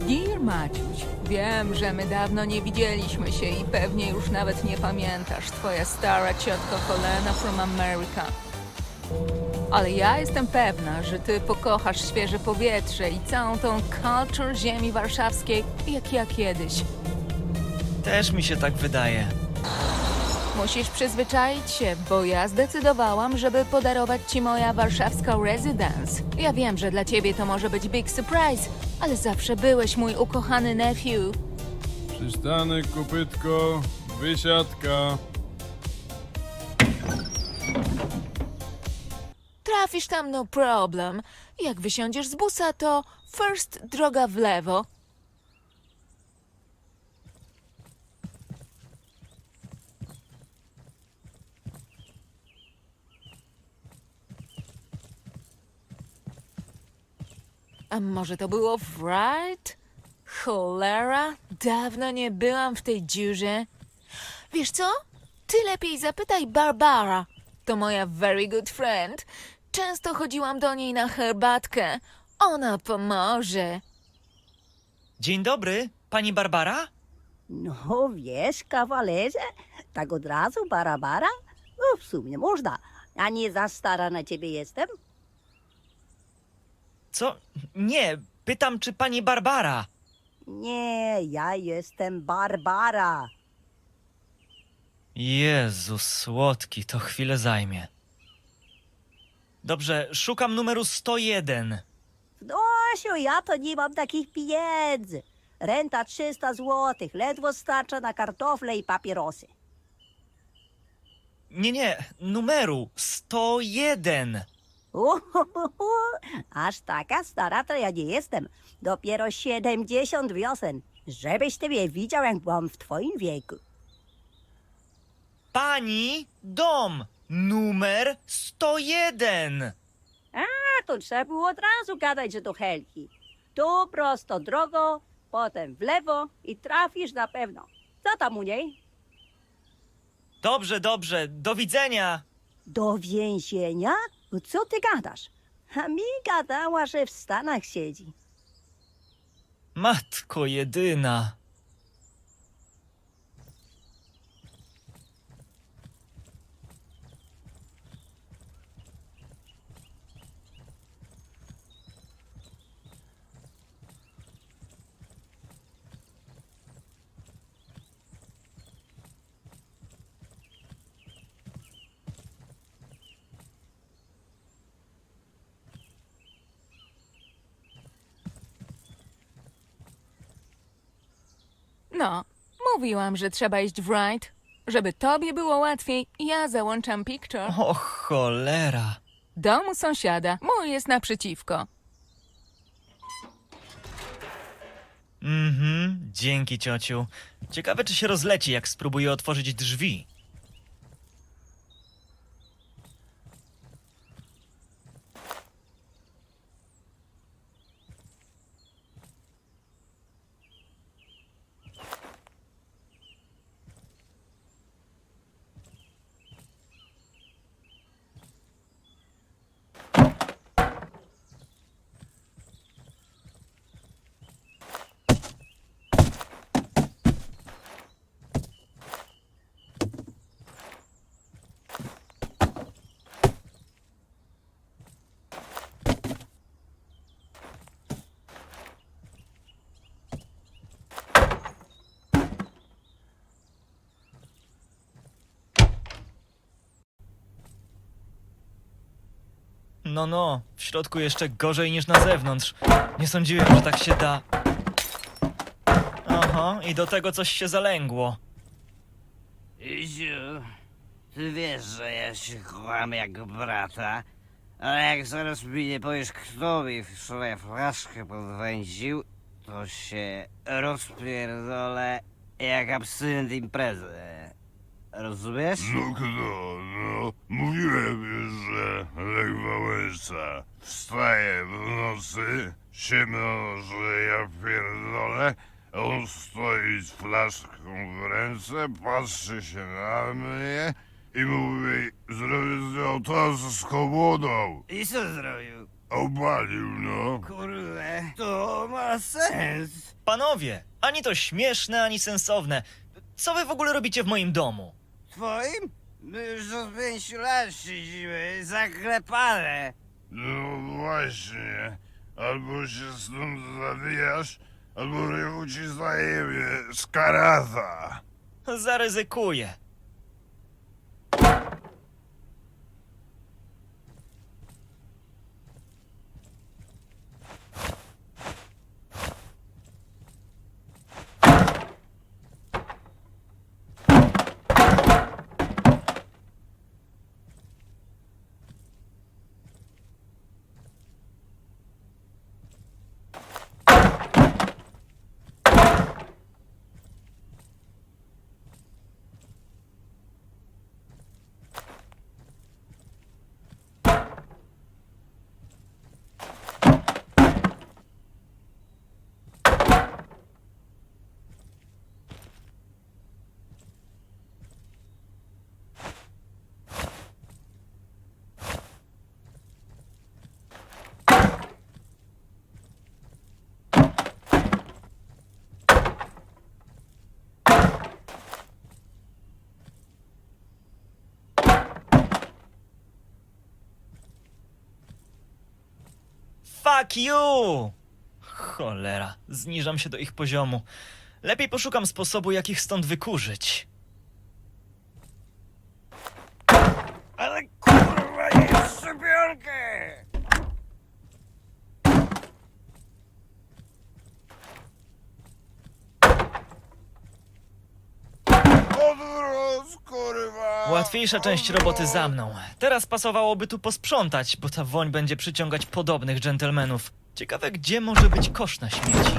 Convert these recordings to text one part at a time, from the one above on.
Dear Maciuś, wiem, że my dawno nie widzieliśmy się i pewnie już nawet nie pamiętasz, twoja stara ciotka Helena from America. Ale ja jestem pewna, że ty pokochasz świeże powietrze i całą tą culture ziemi warszawskiej, jak ja kiedyś. Też mi się tak wydaje. Musisz przyzwyczaić się, bo ja zdecydowałam, żeby podarować ci moja warszawska residence. Ja wiem, że dla ciebie to może być big surprise, ale zawsze byłeś mój ukochany nephew. Przystanek, kopytko, wysiadka. Trafisz tam, no problem. Jak wysiądziesz z busa, to first droga w lewo. A może to było w right? Cholera, dawno nie byłam w tej dziurze. Wiesz co? Ty lepiej zapytaj Barbara. To moja very good friend. Często chodziłam do niej na herbatkę. Ona pomoże. Dzień dobry, pani Barbara? No wiesz, kawalerze, tak od razu Barabara? No w sumie można. A nie za stara na ciebie jestem? Co? Nie, pytam, czy pani Barbara. Nie, ja jestem Barbara. Jezu, słodki, to chwilę zajmie. Dobrze, szukam numeru 101. Dosiu, ja to nie mam takich pieniędzy. Renta 300 złotych, ledwo starcza na kartofle i papierosy. Nie, numeru 101. Uhuhuhu, aż taka stara to ja nie jestem. Dopiero 70 wiosen. Żebyś ty mnie widział, jak byłam w twoim wieku. Pani, dom, numer 101. A to trzeba było od razu gadać, że to Helki. Tu prosto drogą, potem w lewo i trafisz na pewno. Co tam u niej? Dobrze, do widzenia. Do więzienia? Co ty gadasz? A mi gadała, że w Stanach siedzi. Matko jedyna. No, mówiłam, że trzeba iść w right. Żeby tobie było łatwiej, ja załączam picture. O cholera. Dom u sąsiada, mój jest naprzeciwko. Dzięki, ciociu. Ciekawe, czy się rozleci, jak spróbuję otworzyć drzwi. No, w środku jeszcze gorzej niż na zewnątrz. Nie sądziłem, że tak się da. Aha, i do tego coś się zalęgło. Iziu, ty wiesz, że ja się kocham jak brata, ale jak zaraz mi nie powiesz, kto mi wczoraj flaszkę podwędził, to się rozpierdolę jak absynent imprezy. Rozumiesz? No kto, no. Mówiłem już, że Lech Wałęsa wstaje w nocy, ciemno, że ja pierdolę, a on stoi z flaszką w ręce, patrzy się na mnie i mówi, zrobię z nią to z komuną. I co zrobił? obalił, no. Kurde, to ma sens. Panowie, ani to śmieszne, ani sensowne. Co wy w ogóle robicie w moim domu? Twoim? My już od 5 lat siedzimy, zaklepane. No właśnie. Albo się stąd zawijasz, albo rywu ci zajebie z karata. Zaryzykuję. Fuck you! Cholera, zniżam się do ich poziomu. Lepiej poszukam sposobu, jak ich stąd wykurzyć. Ale kurwa, nie szczepionkę! Odwrót, kurwa! Łatwiejsza część roboty za mną. Teraz pasowałoby tu posprzątać, bo ta woń będzie przyciągać podobnych dżentelmenów. Ciekawe, gdzie może być kosz na śmieci.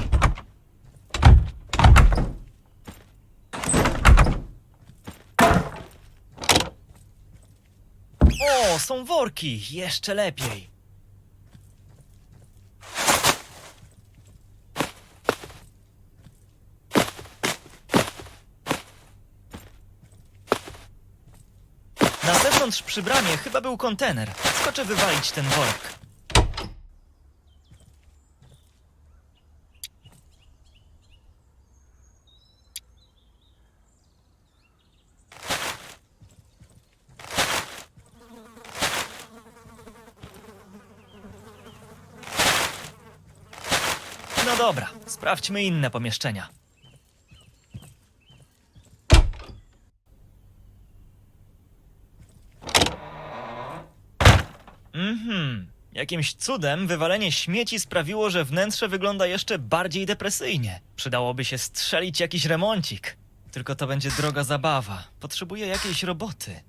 O, są worki! Jeszcze lepiej. Na zewnątrz przy bramie chyba był kontener. Skoczę wywalić ten worek. No dobra, sprawdźmy inne pomieszczenia. Jakimś cudem wywalenie śmieci sprawiło, że wnętrze wygląda jeszcze bardziej depresyjnie. Przydałoby się strzelić jakiś remoncik. Tylko to będzie droga zabawa. Potrzebuję jakiejś roboty.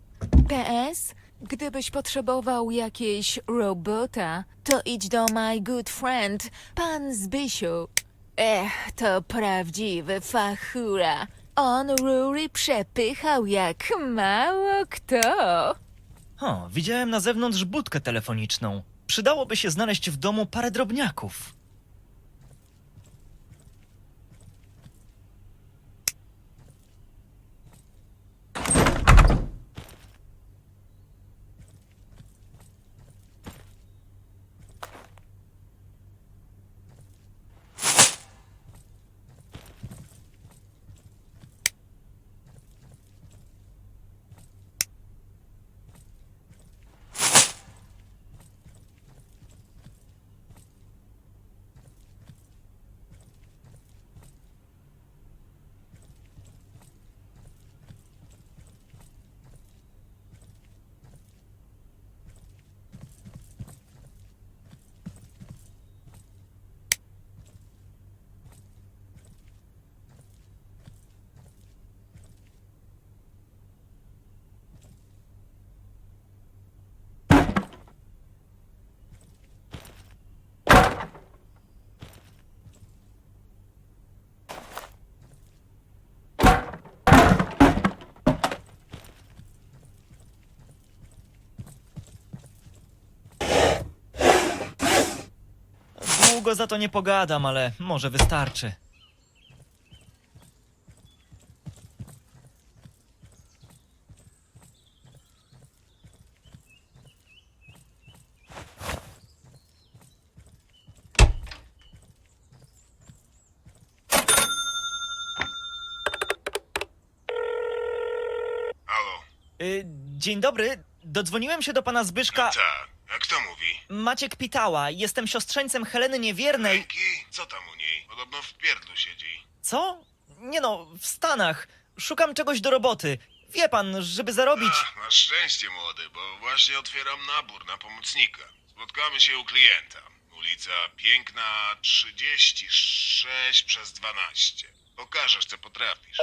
PS, gdybyś potrzebował jakiejś robota, to idź do my good friend, pan Zbysiu. To prawdziwy fachura. On rury przepychał jak mało kto. O, widziałem na zewnątrz budkę telefoniczną. Przydałoby się znaleźć w domu parę drobniaków. Długo za to nie pogadam, ale może wystarczy. Dzień dobry, dodzwoniłem się do pana Zbyszka. Tak, a kto mówi? Maciek Pitała, jestem siostrzeńcem Heleny Niewiernej. Ręki? Co tam u niej? Podobno w pierdlu siedzi. Co? Nie no, w Stanach. Szukam czegoś do roboty. Wie pan, żeby zarobić... Ach, masz szczęście, młody, bo właśnie otwieram nabór na pomocnika. Spotkamy się u klienta. Ulica Piękna 36 przez 12. Pokażesz, co potrafisz.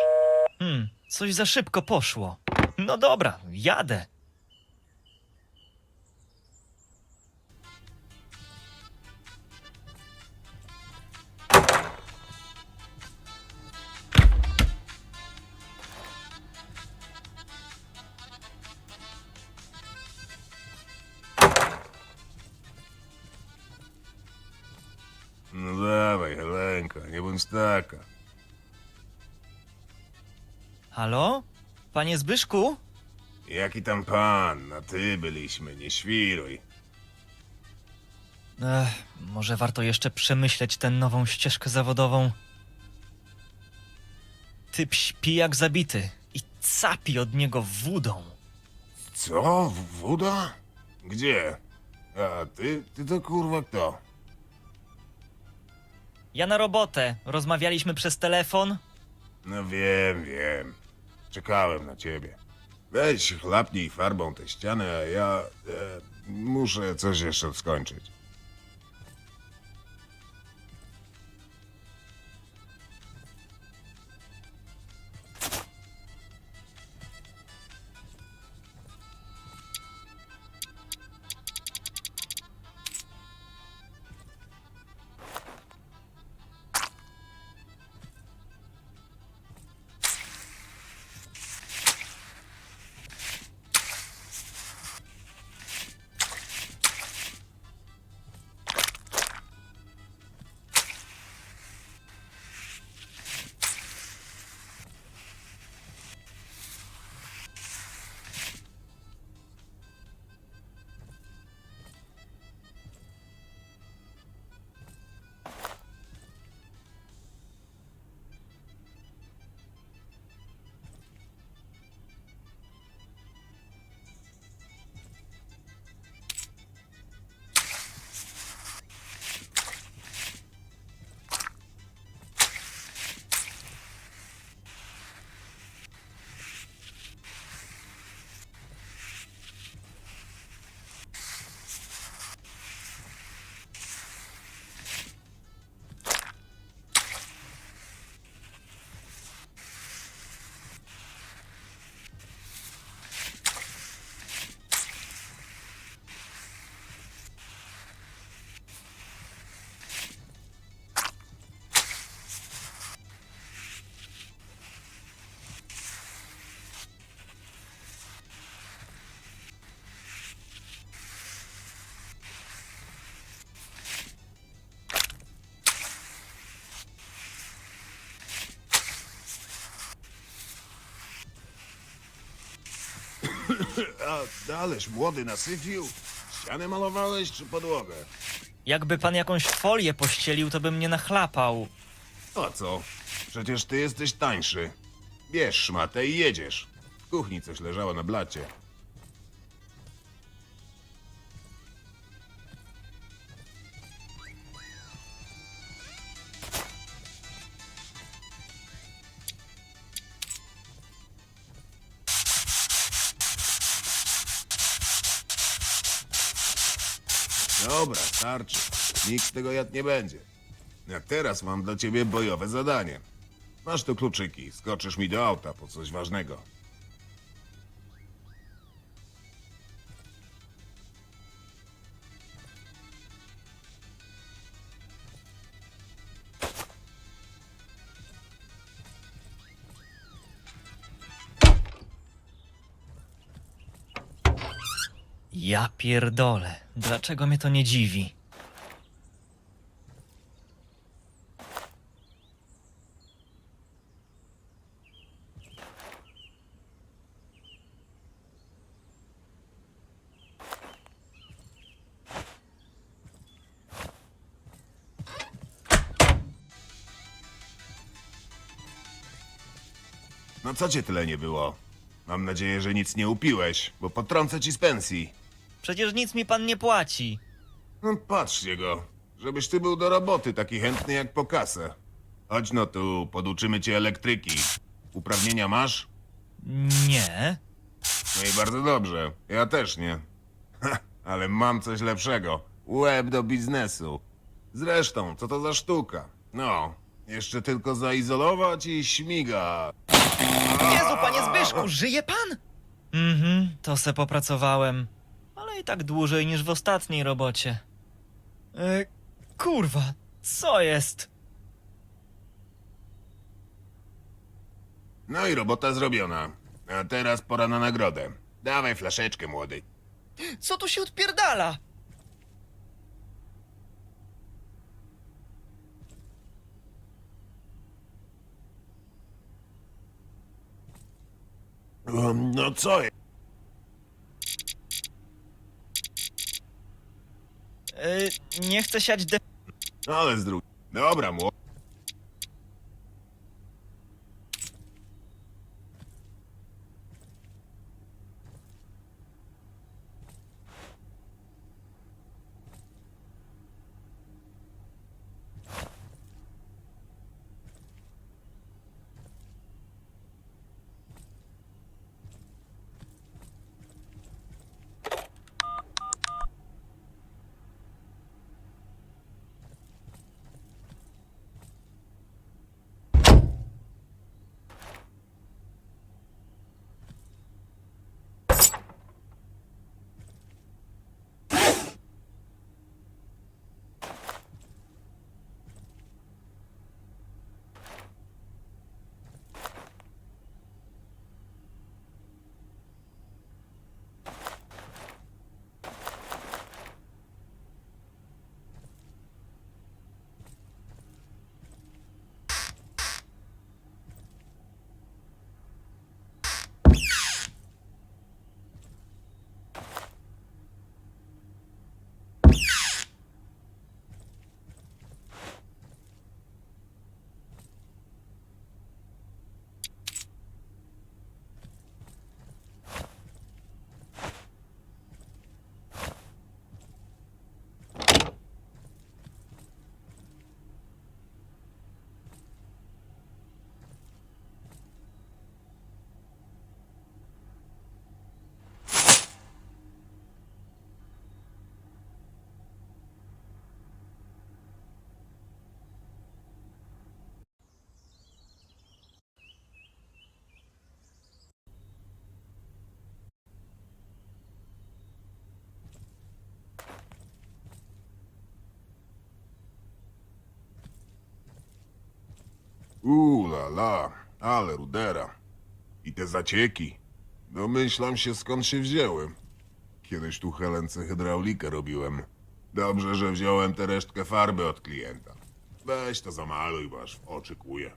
Coś za szybko poszło. No dobra, jadę. No dawaj, Helenka, nie bądź taka. Halo? Panie Zbyszku? Jaki tam pan? Na ty byliśmy, nie świruj. Może warto jeszcze przemyśleć tę nową ścieżkę zawodową. Typ śpi jak zabity i capi od niego wódą. Co? Woda? Gdzie? A ty to kurwa kto? Ja na robotę. Rozmawialiśmy przez telefon. No wiem. Czekałem na ciebie. Weź chlapnij farbą tę ścianę, a ja muszę coś jeszcze skończyć. A daleś młody nasyfił? Ścianę malowałeś czy podłogę? Jakby pan jakąś folię pościelił, to bym nie nachlapał. A co? Przecież ty jesteś tańszy. Bierz szmatę i jedziesz. W kuchni coś leżało na blacie. Dobra, starczy. Nikt z tego jad nie będzie. A teraz mam dla ciebie bojowe zadanie. Masz tu kluczyki, skoczysz mi do auta po coś ważnego. Ja pierdolę. Dlaczego mnie to nie dziwi? No co cię tyle nie było? Mam nadzieję, że nic nie upiłeś, bo potrącę ci z pensji. Przecież nic mi pan nie płaci. No, patrzcie go. Żebyś ty był do roboty taki chętny jak po kasę. Chodź no tu, poduczymy cię elektryki. Uprawnienia masz? Nie. No i bardzo dobrze. Ja też nie. Ale mam coś lepszego. Łeb do biznesu. Zresztą, co to za sztuka? No, jeszcze tylko zaizolować i śmiga. Jezu, panie Zbyszku, żyje pan? To se popracowałem. Ale i tak dłużej niż w ostatniej robocie. Kurwa, co jest? No i robota zrobiona. A teraz pora na nagrodę. Dawaj flaszeczkę, młody. Co tu się odpierdala? No co jest? Nie chcę siać de... Ale z drugiej. Dobra, młody. La la, ale rudera. I te zacieki. Domyślam się, skąd się wzięły. Kiedyś tu Helence hydraulikę robiłem. Dobrze, że wziąłem tę resztkę farby od klienta. Weź to zamaluj, bo aż w oczy kłuje.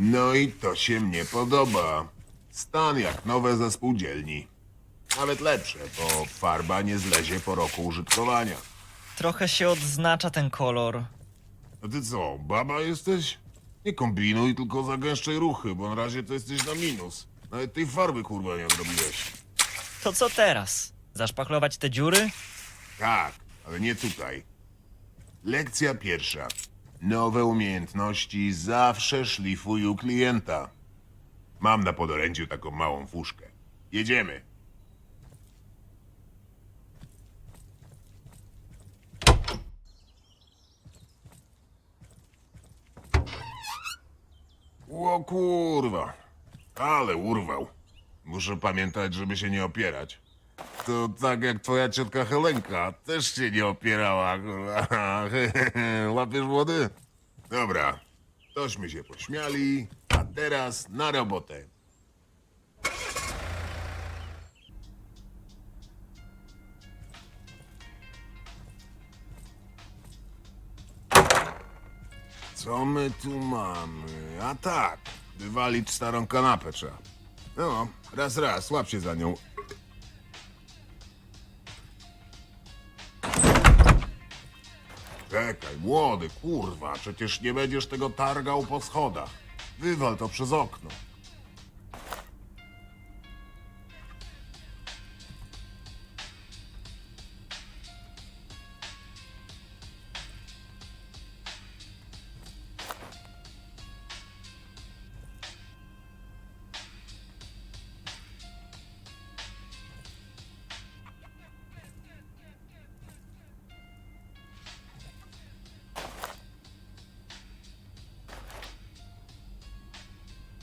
No i to się mnie podoba. Stan jak nowe ze spółdzielni. Nawet lepsze, bo farba nie zlezie po roku użytkowania. Trochę się odznacza ten kolor. A ty co, baba jesteś? Nie kombinuj, tylko zagęszczaj ruchy, bo na razie to jesteś na minus. Nawet tej farby kurwa nie odrobiłeś. To co teraz? Zaszpachlować te dziury? Tak, ale nie tutaj. Lekcja pierwsza. Nowe umiejętności zawsze szlifuj u klienta. Mam na podorędziu taką małą fuszkę. Jedziemy. O kurwa, ale urwał. Muszę pamiętać, żeby się nie opierać. To tak jak twoja ciotka Helenka, też się nie opierała, kurwa. Łapiesz młody? Dobra, tośmy się pośmiali, a teraz na robotę. Co my tu mamy? A tak, wywalić starą kanapę trzeba. No, raz, łap się za nią. Czekaj, młody, kurwa, przecież nie będziesz tego targał po schodach. Wywal to przez okno.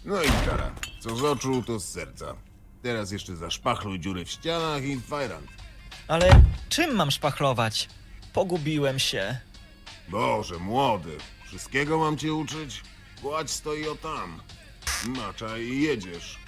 No i kara. Co z oczu, to z serca. Teraz jeszcze zaszpachluj dziury w ścianach i fajrant. Ale czym mam szpachlować? Pogubiłem się. Boże, młody, wszystkiego mam cię uczyć? Kładź stoi o tam. Macza i jedziesz.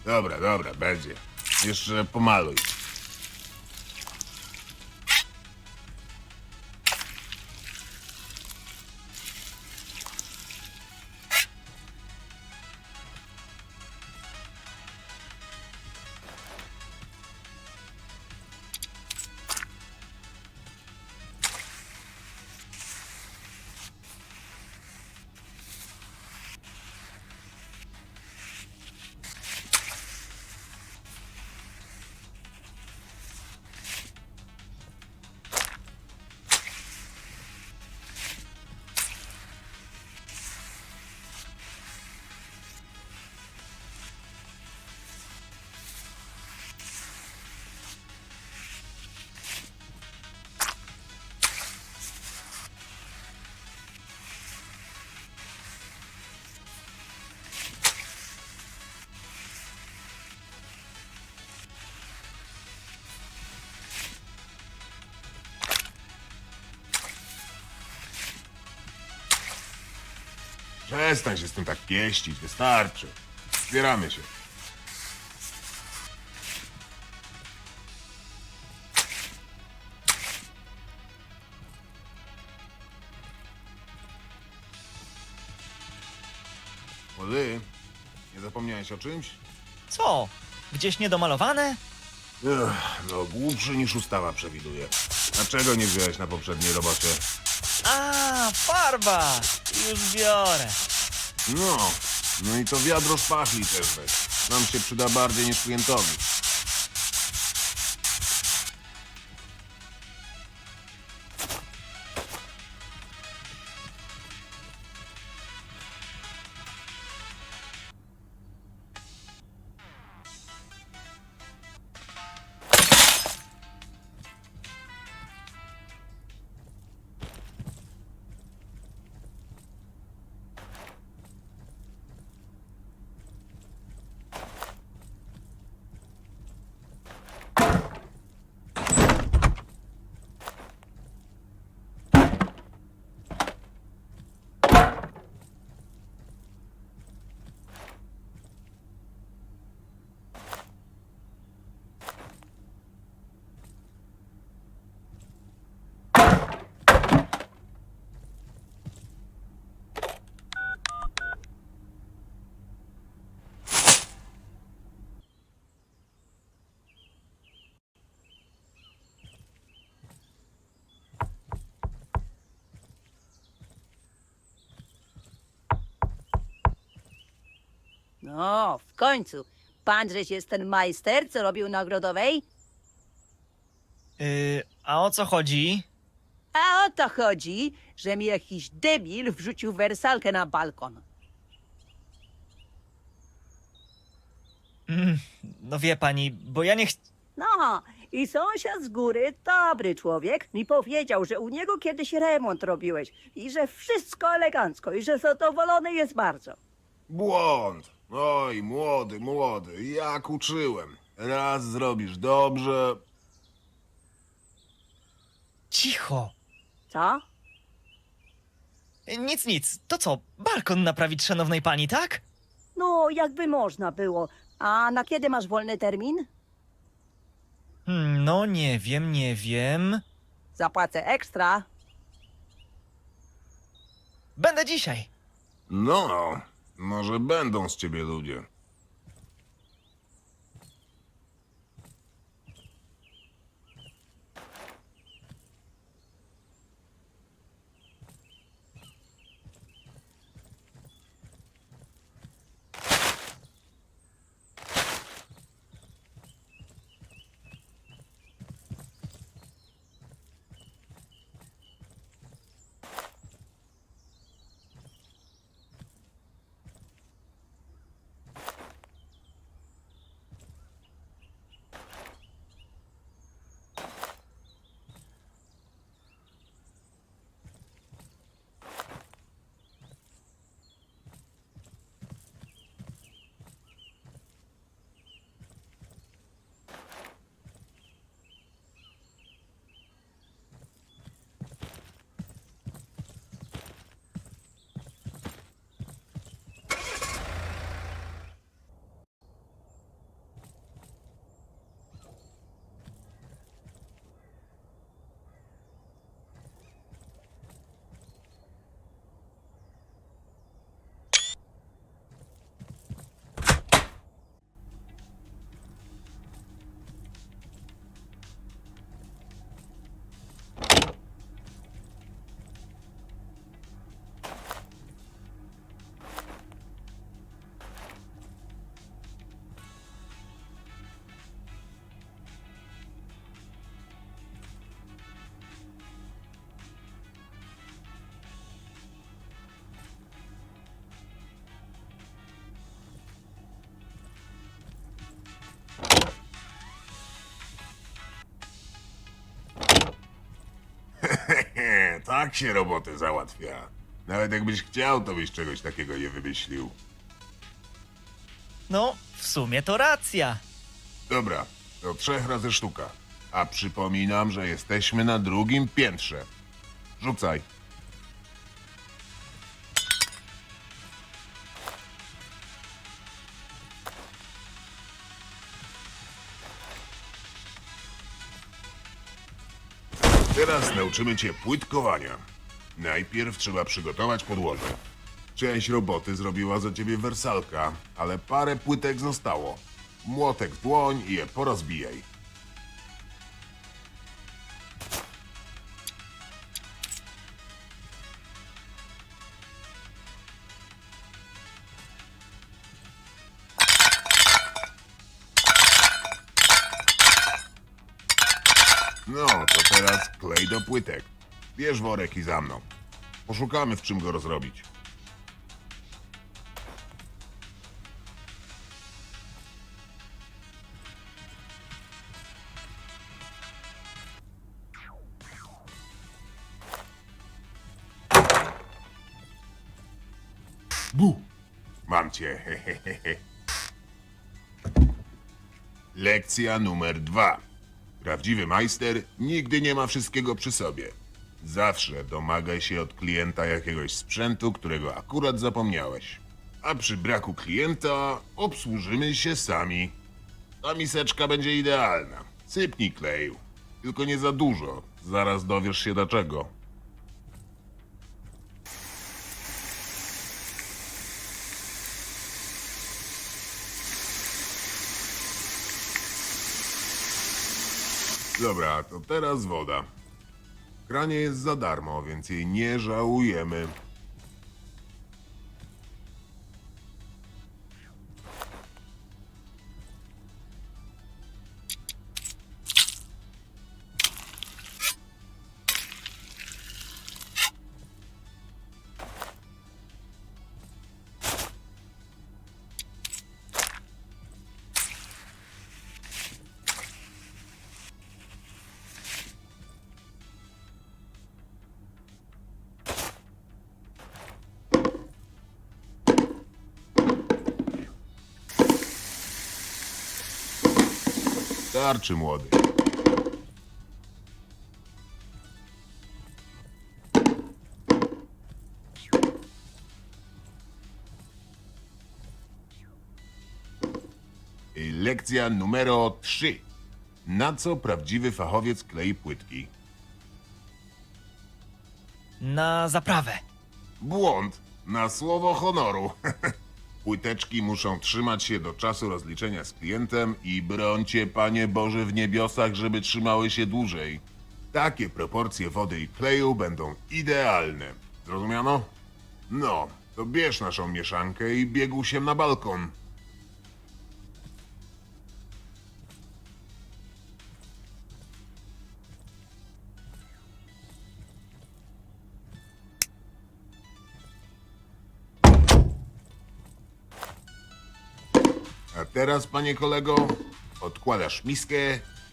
Dobra, będzie. Jeszcze pomaluj. Przestań się z tym tak pieścić, wystarczy. Zbieramy się. Młody, nie zapomniałeś o czymś? Co? Gdzieś niedomalowane? No, głupszy niż ustawa przewiduje. Dlaczego nie wziąłeś na poprzedniej robocie? A, farba! Już biorę. No i to wiadro szpachli też weź. Nam się przyda bardziej niż klientowi. No, w końcu. Pan żeś jest ten majster, co robił na Ogrodowej? A o co chodzi? A o to chodzi, że mi jakiś debil wrzucił wersalkę na balkon. No wie pani, bo ja nie No, i sąsiad z góry, dobry człowiek, mi powiedział, że u niego kiedyś remont robiłeś i że wszystko elegancko i że zadowolony jest bardzo. Błąd. Oj, młody, jak uczyłem. Raz zrobisz dobrze. Cicho. Co? Nic. To co, balkon naprawić szanownej pani, tak? No, jakby można było. A na kiedy masz wolny termin? No nie wiem. Zapłacę ekstra. Będę dzisiaj. No, może będą z ciebie ludzie. Tak się roboty załatwia. Nawet jakbyś chciał, to byś czegoś takiego nie wymyślił. No, w sumie to racja. Dobra, to 3 razy sztuka. A przypominam, że jesteśmy na 2. piętrze. Rzucaj. Teraz nauczymy cię płytkowania. Najpierw trzeba przygotować podłoże. Część roboty zrobiła za ciebie wersalka, ale parę płytek zostało. Młotek w dłoń i je porozbijaj. No, to teraz klej do płytek. Bierz worek i za mną. Poszukamy, w czym go rozrobić. Bu! Mam cię, hehehe. Lekcja numer 2. Prawdziwy majster nigdy nie ma wszystkiego przy sobie. Zawsze domagaj się od klienta jakiegoś sprzętu, którego akurat zapomniałeś. A przy braku klienta obsłużymy się sami. Ta miseczka będzie idealna. Sypnij kleju. Tylko nie za dużo. Zaraz dowiesz się dlaczego. Dobra, to teraz woda. W kranie jest za darmo, więc jej nie żałujemy. Starczy, młody. I lekcja numero 3. Na co prawdziwy fachowiec klei płytki? Na zaprawę. Błąd. Na słowo honoru. Płyteczki muszą trzymać się do czasu rozliczenia z klientem i brońcie, Panie Boże w niebiosach, żeby trzymały się dłużej. Takie proporcje wody i kleju będą idealne. Zrozumiano? No, to bierz naszą mieszankę i biegł się na balkon. A teraz, panie kolego, odkładasz miskę,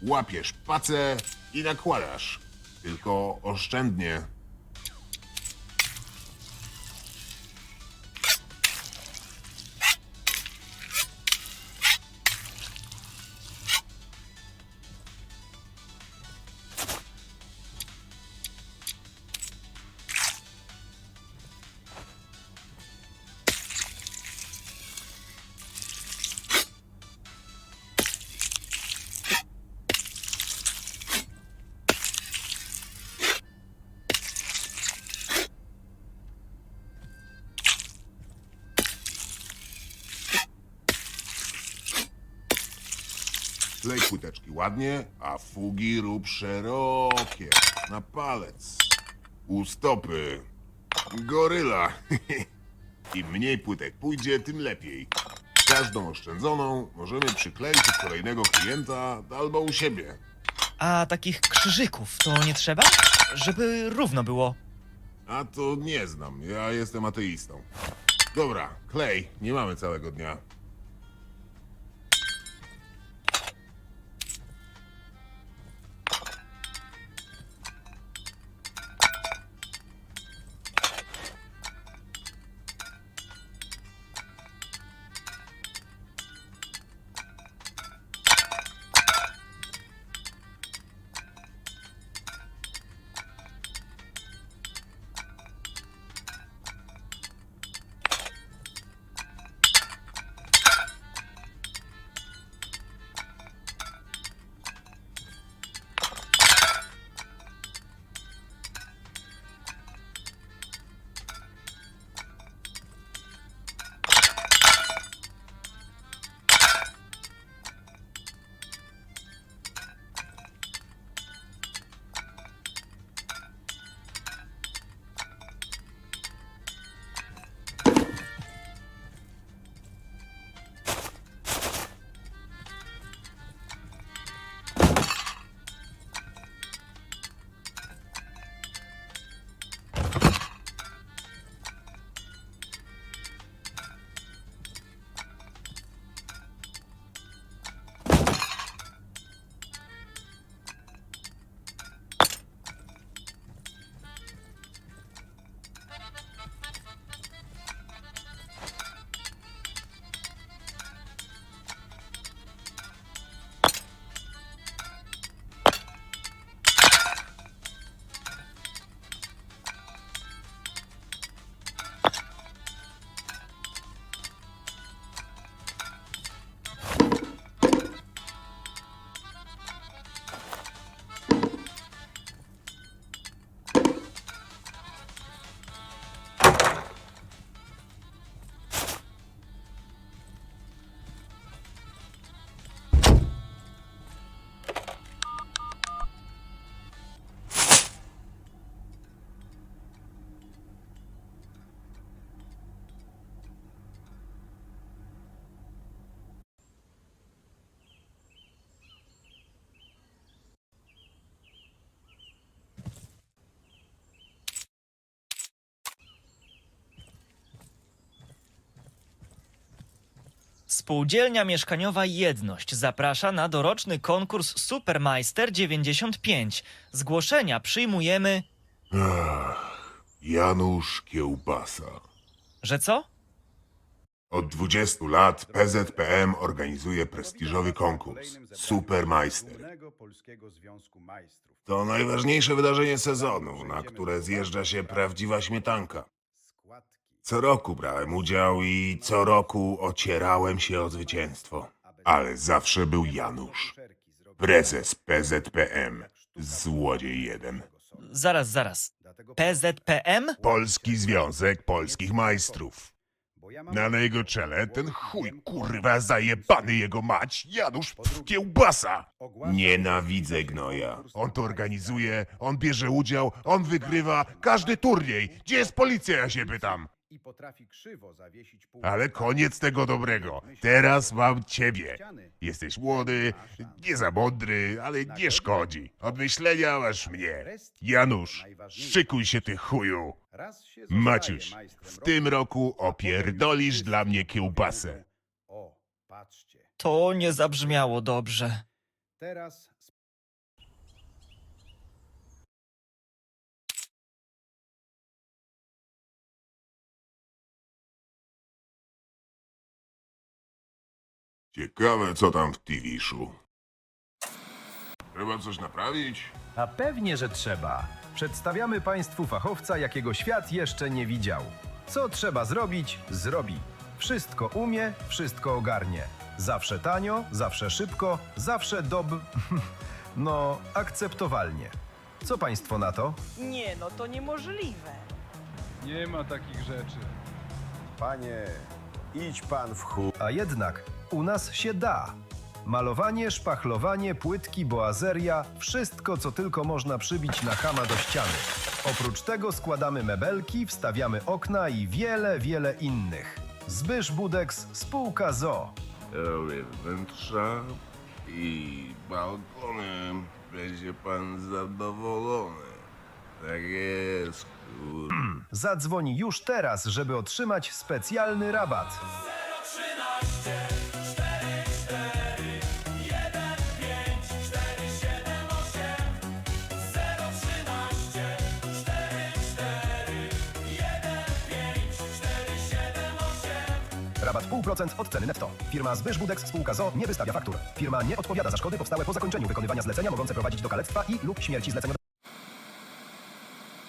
łapiesz pacę i nakładasz. Tylko oszczędnie. Klej płyteczki ładnie, a fugi rób szerokie. Na palec. U stopy. Goryla. Im mniej płytek pójdzie, tym lepiej. Każdą oszczędzoną możemy przykleić u kolejnego klienta albo u siebie. A takich krzyżyków to nie trzeba? Żeby równo było. A to nie znam, ja jestem ateistą. Dobra, klej, nie mamy całego dnia. Spółdzielnia Mieszkaniowa Jedność zaprasza na doroczny konkurs Supermeister 95. Zgłoszenia przyjmujemy... Janusz Kiełbasa. Że co? Od 20 lat PZPM organizuje prestiżowy konkurs Supermeister. To najważniejsze wydarzenie sezonu, na które zjeżdża się prawdziwa śmietanka. Co roku brałem udział i co roku ocierałem się o zwycięstwo. Ale zawsze był Janusz, prezes PZPM, złodziej jeden. Zaraz. PZPM? Polski Związek Polskich Majstrów. Na jego czele ten chuj, kurwa, zajebany jego mać, Janusz Kiełbasa. Nienawidzę gnoja. On to organizuje, on bierze udział, on wygrywa każdy turniej. Gdzie jest policja, ja się pytam. Ale koniec tego dobrego. Teraz mam ciebie. Jesteś młody, nie za mądry, ale nie szkodzi. Od myślenia masz mnie. Janusz, szykuj się ty chuju. Maciuś, w tym roku opierdolisz dla mnie kiełbasę. To nie zabrzmiało dobrze. Ciekawe, co tam w TV-szu. Trzeba coś naprawić? A pewnie, że trzeba. Przedstawiamy Państwu fachowca, jakiego świat jeszcze nie widział. Co trzeba zrobić, zrobi. Wszystko umie, wszystko ogarnie. Zawsze tanio, zawsze szybko, zawsze no, akceptowalnie. Co Państwo na to? Nie, no to niemożliwe. Nie ma takich rzeczy. Panie, idź pan w chuj. A jednak u nas się da. Malowanie, szpachlowanie, płytki, boazeria, wszystko co tylko można przybić na chama do ściany. Oprócz tego składamy mebelki, wstawiamy okna i wiele innych. Zbysz Budeks, spółka ZOO. Robię wnętrza i balkony. Będzie pan zadowolony. Tak jest, kur... Zadzwoń już teraz, żeby otrzymać specjalny rabat. Rabat 0,5% od ceny netto. Firma Zbysz Budeks, spółka ZOO nie wystawia faktur. Firma nie odpowiada za szkody powstałe po zakończeniu wykonywania zlecenia mogące prowadzić do kalectwa i lub śmierci zleceniodawcy.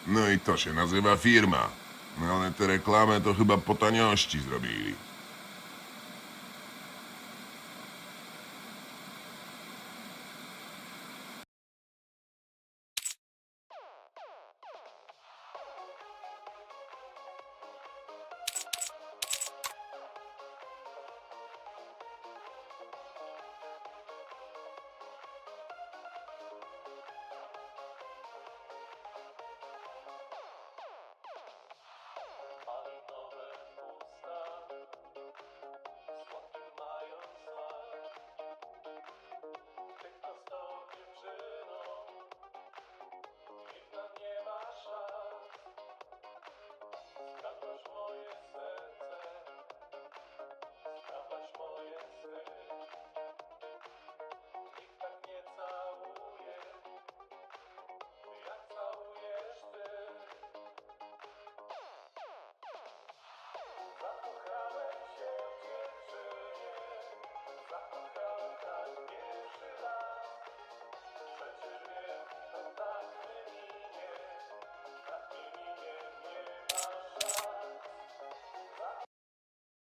No i to się nazywa firma. No ale te reklamy to chyba po taniości zrobili.